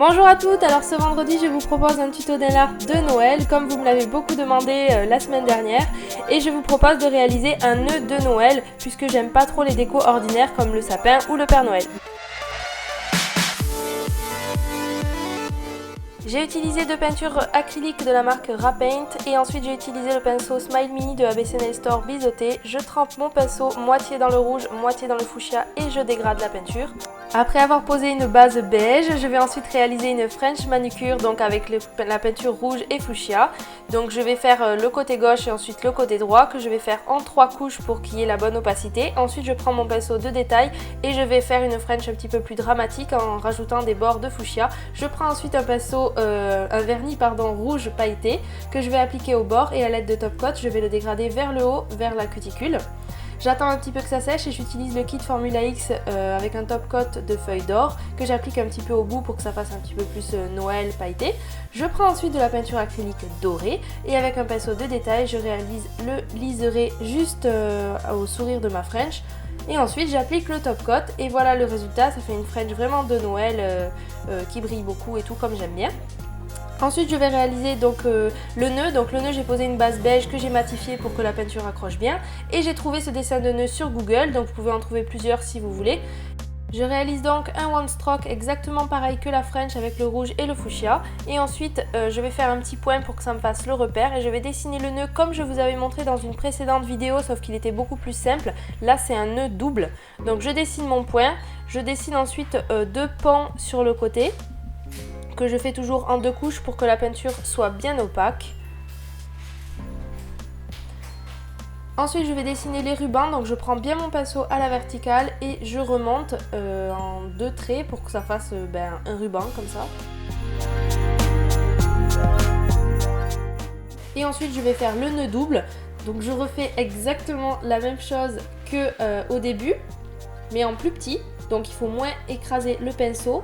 Bonjour à toutes, alors ce vendredi je vous propose un tuto nail art de Noël comme vous me l'avez beaucoup demandé la semaine dernière et je vous propose de réaliser un nœud de Noël puisque j'aime pas trop les décos ordinaires comme le sapin ou le Père Noël. J'ai utilisé deux peintures acryliques de la marque Rapaint et ensuite j'ai utilisé le pinceau Smile Mini de ABC Nail Store biseauté. Je trempe mon pinceau moitié dans le rouge, moitié dans le fuchsia et je dégrade la peinture. Après avoir posé une base beige, je vais ensuite réaliser une French manucure donc avec la peinture rouge et fuchsia. Donc je vais faire le côté gauche et ensuite le côté droit que je vais faire en 3 couches pour qu'il y ait la bonne opacité. Ensuite je prends mon pinceau de détail et je vais faire une French un petit peu plus dramatique en rajoutant des bords de fuchsia. Je prends ensuite un pinceau, un vernis rouge pailleté que je vais appliquer au bord et à l'aide de top coat je vais le dégrader vers le haut, vers la cuticule. J'attends un petit peu que ça sèche et j'utilise le kit Formula X avec un top coat de feuilles d'or que j'applique un petit peu au bout pour que ça fasse un petit peu plus Noël pailleté. Je prends ensuite de la peinture acrylique dorée et avec un pinceau de détail je réalise le liseré juste au sourire de ma French. Et ensuite j'applique le top coat et voilà le résultat, ça fait une French vraiment de Noël qui brille beaucoup et tout comme j'aime bien. Ensuite je vais réaliser donc le nœud, j'ai posé une base beige que j'ai matifiée pour que la peinture accroche bien et j'ai trouvé ce dessin de nœud sur Google, donc vous pouvez en trouver plusieurs si vous voulez. Je réalise donc un one stroke exactement pareil que la French avec le rouge et le fuchsia et ensuite je vais faire un petit point pour que ça me fasse le repère et je vais dessiner le nœud comme je vous avais montré dans une précédente vidéo sauf qu'il était beaucoup plus simple. Là c'est un nœud double, donc je dessine mon point, je dessine ensuite deux pans sur le côté que je fais toujours en 2 couches pour que la peinture soit bien opaque. Ensuite je vais dessiner les rubans, donc je prends bien mon pinceau à la verticale et je remonte en 2 traits pour que ça fasse un ruban comme ça. Et ensuite je vais faire le nœud double, donc je refais exactement la même chose que au début mais en plus petit, donc il faut moins écraser le pinceau.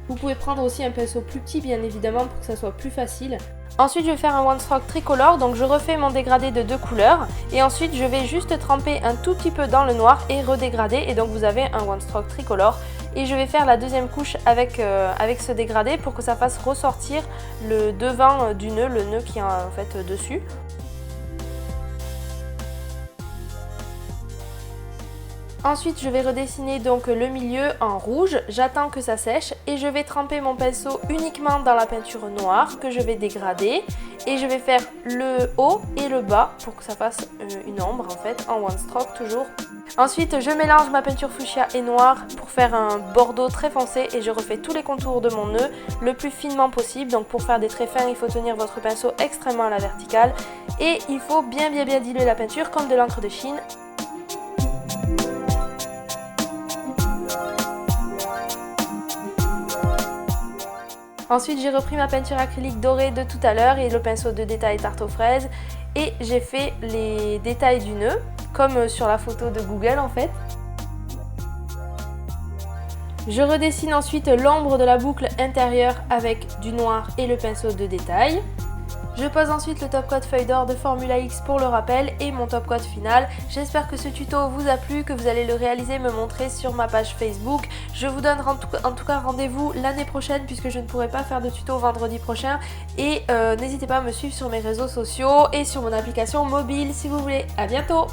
Vous pouvez prendre aussi un pinceau plus petit bien évidemment pour que ça soit plus facile. Ensuite je vais faire un one stroke tricolore, donc je refais mon dégradé de 2 couleurs et ensuite je vais juste tremper un tout petit peu dans le noir et redégrader et donc vous avez un one stroke tricolore. Et je vais faire la deuxième couche avec ce dégradé pour que ça fasse ressortir le devant du nœud, le nœud qui est en fait dessus. Ensuite je vais redessiner donc le milieu en rouge, j'attends que ça sèche et je vais tremper mon pinceau uniquement dans la peinture noire que je vais dégrader et je vais faire le haut et le bas pour que ça fasse une ombre en fait, en one stroke toujours. Ensuite je mélange ma peinture fuchsia et noire pour faire un bordeaux très foncé et je refais tous les contours de mon nœud le plus finement possible. Donc pour faire des traits fins il faut tenir votre pinceau extrêmement à la verticale et il faut bien diluer la peinture comme de l'encre de Chine. Ensuite j'ai repris ma peinture acrylique dorée de tout à l'heure et le pinceau de détail tarte aux fraises et j'ai fait les détails du nœud comme sur la photo de Google en fait. Je redessine ensuite l'ombre de la boucle intérieure avec du noir et le pinceau de détail. Je pose ensuite le top coat feuille d'or de Formula X pour le rappel et mon top coat final. J'espère que ce tuto vous a plu, que vous allez le réaliser, me montrer sur ma page Facebook. Je vous donne en tout cas rendez-vous l'année prochaine puisque je ne pourrai pas faire de tuto vendredi prochain. Et n'hésitez pas à me suivre sur mes réseaux sociaux et sur mon application mobile si vous voulez. À bientôt!